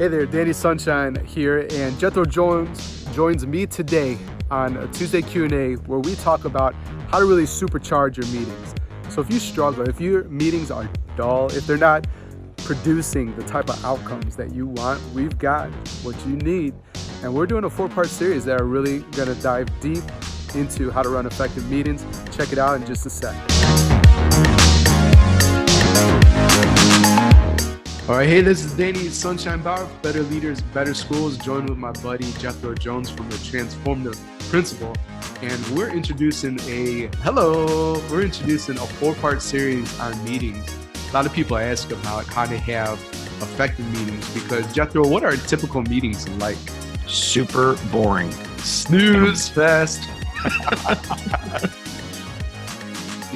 Hey there, Danny Sunshine here, and Jethro joins me today on a Tuesday Q&A where we talk about how to really supercharge your meetings. So if you struggle, if your meetings are dull, if they're not producing the type of outcomes that you want, we've got what you need. And we're doing a 4-part series that are really going to dive deep into how to run effective meetings. Check it out in just a sec. All right, hey, this is Danny Sunshine Bauer, Better Leaders, Better Schools, joined with my buddy Jethro Jones from the Transformative Principle. And we're introducing a 4-part series on meetings. A lot of people ask about how to have effective meetings because, Jethro, what are typical meetings like? Super boring. Snooze fest.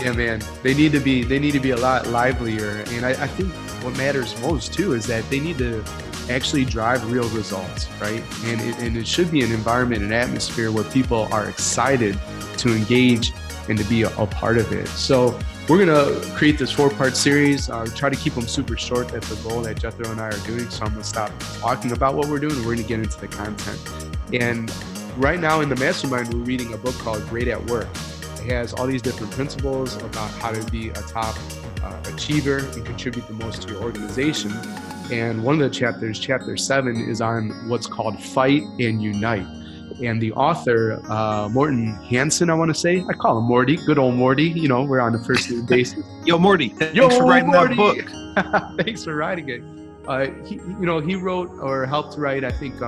Yeah, man, they need to be a lot livelier. And I think what matters most too is that they need to actually drive real results, right? And it should be an environment, an atmosphere where people are excited to engage and to be a part of it. So we're gonna create this 4-part series, try to keep them super short. That's the goal that Jethro and I are doing. So I'm gonna stop talking about what we're doing and we're gonna get into the content. And right now in the mastermind, we're reading a book called Great at Work. It has all these different principles about how to be a top achiever and contribute the most to your organization. And one of the chapters, chapter 7, is on what's called Fight and Unite. And the author, Morton Hansen, I want to say, I call him Morty, good old Morty. You know, we're on the first name basis. Yo, Morty, thanks for writing Morty. that book. Thanks for writing it. He wrote or helped write, I think,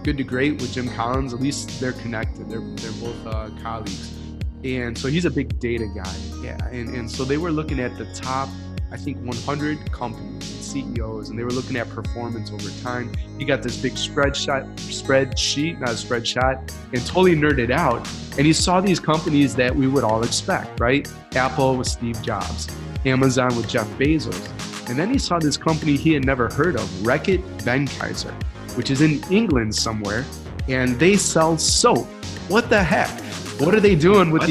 Good to Great with Jim Collins. At least they're connected. They're both colleagues. And so he's a big data guy. Yeah. And so they were looking at the top, I think, 100 companies, CEOs, and they were looking at performance over time. He got this big spreadsheet, and totally nerded out. And he saw these companies that we would all expect, right? Apple with Steve Jobs, Amazon with Jeff Bezos. And then he saw this company he had never heard of, Reckitt Benckiser, which is in England somewhere, and they sell soap. What the heck? What are they doing with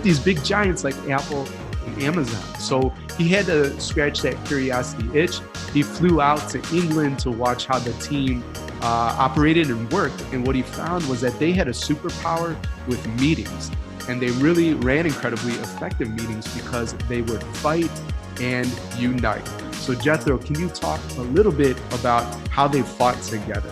these big giants like Apple and Amazon? So he had to scratch that curiosity itch. He flew out to England to watch how the team operated and worked. And what he found was that they had a superpower with meetings. And they really ran incredibly effective meetings because they would fight and unite. So Jethro, can you talk a little bit about how they fought together?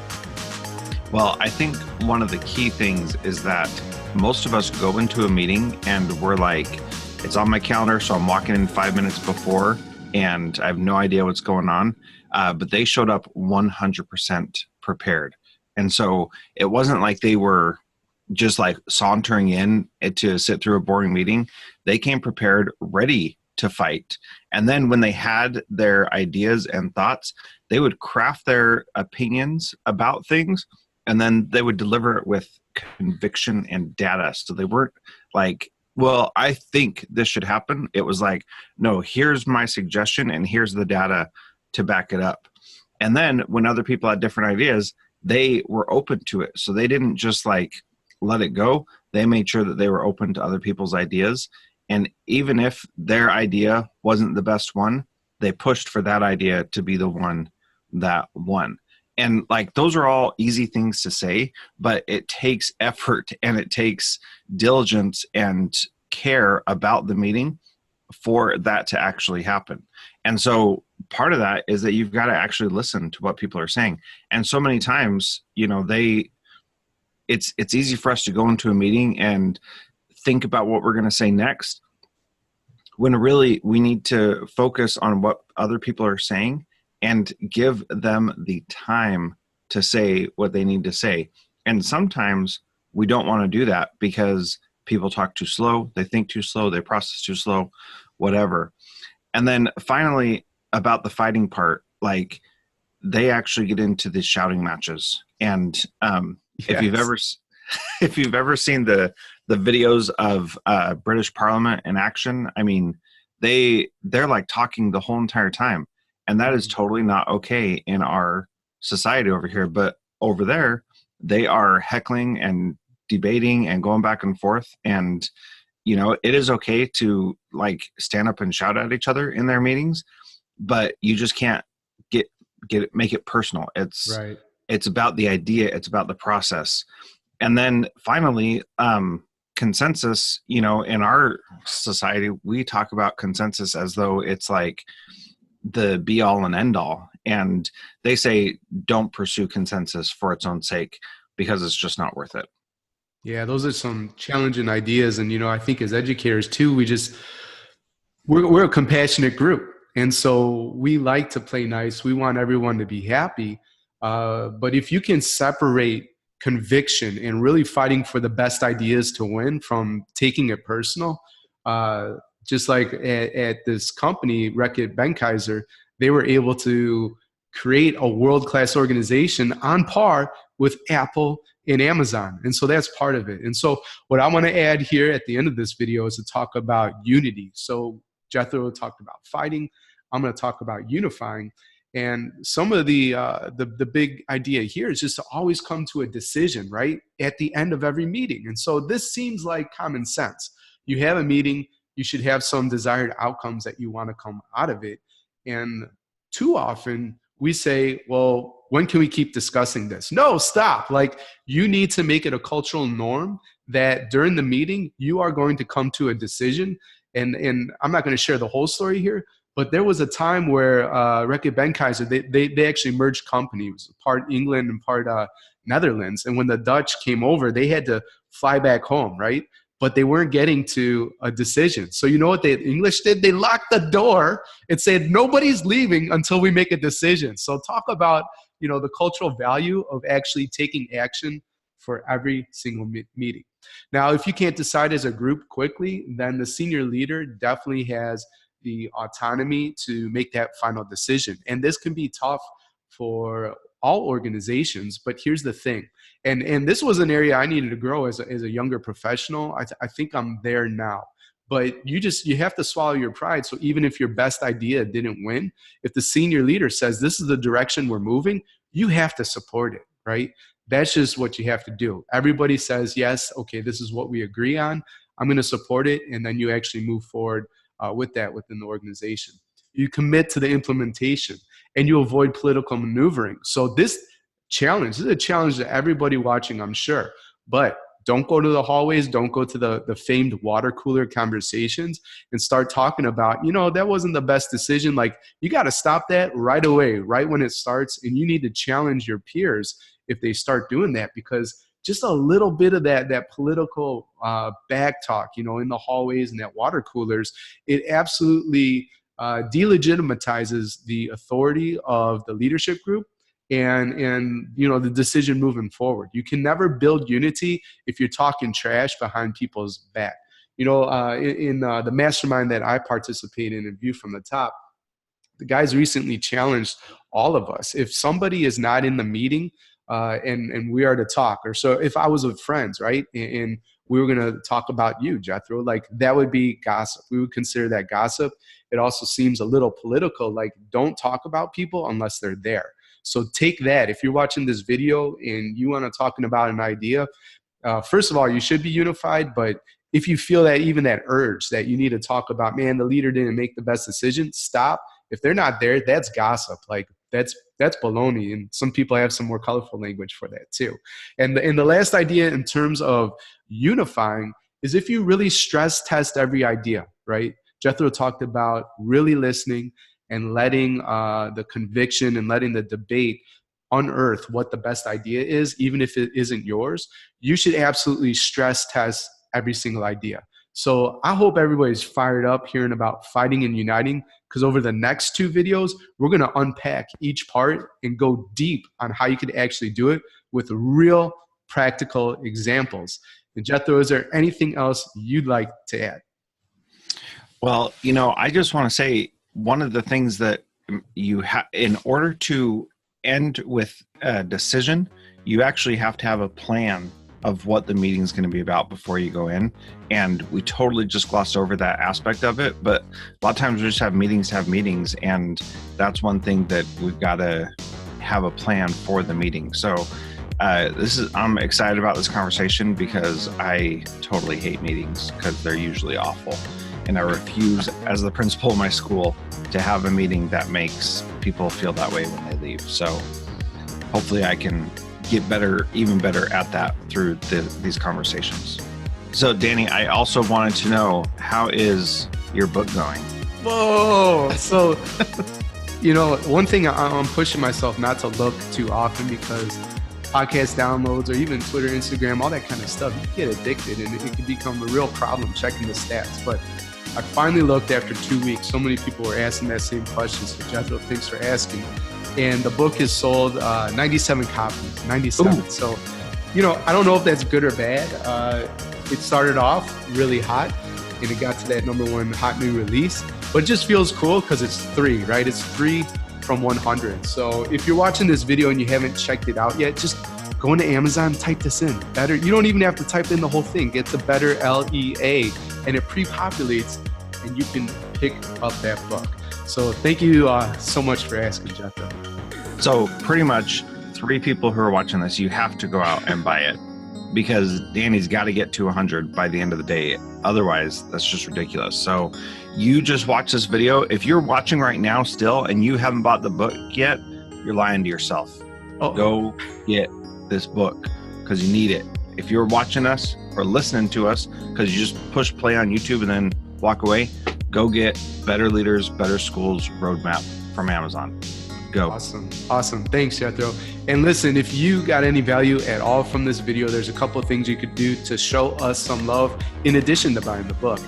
Well, I think one of the key things is that most of us go into a meeting and we're like, it's on my calendar, so I'm walking in 5 minutes before and I have no idea what's going on. But they showed up 100% prepared. And so it wasn't like they were just like sauntering in to sit through a boring meeting. They came prepared, ready to fight. And then when they had their ideas and thoughts, they would craft their opinions about things, and then they would deliver it with conviction and data. So they weren't like, well, I think this should happen. It was like, no, here's my suggestion and here's the data to back it up. And then when other people had different ideas, they were open to it. So they didn't just like let it go. They made sure that they were open to other people's ideas. And even if their idea wasn't the best one, they pushed for that idea to be the one that won. And like, those are all easy things to say, but it takes effort and it takes diligence and care about the meeting for that to actually happen. And so part of that is that you've got to actually listen to what people are saying. And so many times, it's easy for us to go into a meeting and think about what we're going to say next, when really we need to focus on what other people are saying and give them the time to say what they need to say. And sometimes we don't want to do that because people talk too slow, they think too slow, they process too slow, whatever. And then finally, about the fighting part, like they actually get into the shouting matches. And if you've ever seen the videos of British Parliament in action, I mean, they're like talking the whole entire time. And that is totally not okay in our society over here. But over there, they are heckling and debating and going back and forth. And, it is okay to like stand up and shout at each other in their meetings, but you just can't get make it personal. Right. It's about the idea, it's about the process. And then finally, consensus, in our society, we talk about consensus as though it's like the be all and end all. And they say, don't pursue consensus for its own sake because it's just not worth it. Yeah, those are some challenging ideas. And, I think as educators too, we're a compassionate group. And so we like to play nice. We want everyone to be happy. But if you can separate conviction and really fighting for the best ideas to win from taking it personal, just like at this company, Reckitt Benckiser, they were able to create a world-class organization on par with Apple and Amazon. And so that's part of it. And so what I want to add here at the end of this video is to talk about unity. So Jethro talked about fighting. I'm going to talk about unifying. And some of the big idea here is just to always come to a decision, right, at the end of every meeting. And so this seems like common sense. You have a meeting, you should have some desired outcomes that you want to come out of it. And too often we say, well, when can we keep discussing this? No, stop. Like, you need to make it a cultural norm that during the meeting, you are going to come to a decision. And I'm not going to share the whole story here, but there was a time where Reckitt Benckiser, they actually merged companies, part England and part Netherlands. And when the Dutch came over, they had to fly back home, right? But they weren't getting to a decision. So you know what the English did? They locked the door and said, nobody's leaving until we make a decision. So talk about, the cultural value of actually taking action for every single meeting. Now, if you can't decide as a group quickly, then the senior leader definitely has the autonomy to make that final decision. And this can be tough for all organizations, but here's the thing. And this was an area I needed to grow as a younger professional. I think I'm there now. But you have to swallow your pride. So even if your best idea didn't win, if the senior leader says this is the direction we're moving, you have to support it, right? That's just what you have to do. Everybody says, yes, okay, this is what we agree on. I'm going to support it. And then you actually move forward with that within the organization. You commit to the implementation and you avoid political maneuvering. So this is a challenge to everybody watching, I'm sure. But don't go to the hallways. Don't go to the famed water cooler conversations and start talking about, that wasn't the best decision. Like, you got to stop that right away, right when it starts. And you need to challenge your peers if they start doing that, because just a little bit of that political back talk, in the hallways and at water coolers, it absolutely delegitimizes the authority of the leadership group and the decision moving forward. You can never build unity if you're talking trash behind people's back. In the mastermind that I participate in View from the Top, the guys recently challenged all of us. If somebody is not in the meeting and we are to talk, or so if I was with friends, right, and we were going to talk about you, Jethro, like, that would be gossip. We would consider that gossip. It also seems a little political, like, don't talk about people unless they're there. So take that. If you're watching this video and you want to talk about an idea, first of all, you should be unified. But if you feel that even that urge that you need to talk about, man, the leader didn't make the best decision, stop. If they're not there, that's gossip. Like, that's baloney. And some people have some more colorful language for that too. And the last idea in terms of unifying is if you really stress test every idea, right? Jethro talked about really listening and letting the conviction and letting the debate unearth what the best idea is, even if it isn't yours. You should absolutely stress test every single idea. So I hope everybody's fired up hearing about fighting and uniting, because over the next 2 videos, we're going to unpack each part and go deep on how you could actually do it with real practical examples. And Jethro, is there anything else you'd like to add? Well, I just want to say, one of the things that you have, in order to end with a decision, you actually have to have a plan of what the meeting is going to be about before you go in. And we totally just glossed over that aspect of it. But a lot of times we just have meetings. And that's one thing that we've got to have a plan for the meeting. So I'm excited about this conversation because I totally hate meetings because they're usually awful. And I refuse, as the principal of my school, to have a meeting that makes people feel that way when they leave. believe. So hopefully I can get better, even better at that through these conversations. So Danny, I also wanted to know, how is your book going? Whoa. So, one thing I'm pushing myself not to look too often, because podcast downloads or even Twitter, Instagram, all that kind of stuff, you get addicted and it can become a real problem checking the stats. But I finally looked after 2 weeks. So many people were asking that same question. So Jethro, thanks for asking. And the book has sold 97 copies, 97. Ooh. So, I don't know if that's good or bad. It started off really hot and it got to that #1 hot new release, but it just feels cool because it's 3, right? It's 3 from 100. So if you're watching this video and you haven't checked it out yet, just go into Amazon, type this in. Better. You don't even have to type in the whole thing. Get the Better LEA and it pre-populates and you can pick up that book. So thank you so much for asking, Jethro. So pretty much 3 people who are watching this, you have to go out and buy it, because Danny's got to get to 100 by the end of the day. Otherwise, that's just ridiculous. So you just watch this video. If you're watching right now still and you haven't bought the book yet, you're lying to yourself. Go get this book because you need it. If you're watching us or listening to us because you just push play on YouTube and then walk away, go get Better Leaders, Better Schools Roadmap from Amazon. Go. Awesome. Thanks, Jethro. And listen, if you got any value at all from this video, there's a couple of things you could do to show us some love in addition to buying the book.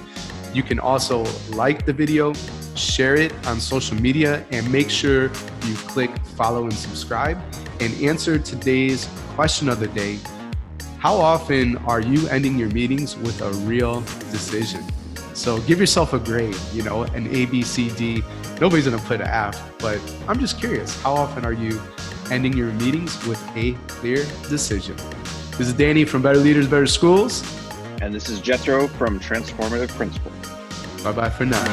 You can also like the video, share it on social media, and make sure you click follow and subscribe. And answer today's question of the day: how often are you ending your meetings with a real decision? So give yourself a grade, an A, B, C, D. Nobody's going to put an F, but I'm just curious. How often are you ending your meetings with a clear decision? This is Danny from Better Leaders, Better Schools. And this is Jethro from Transformative Principles. Bye-bye for now.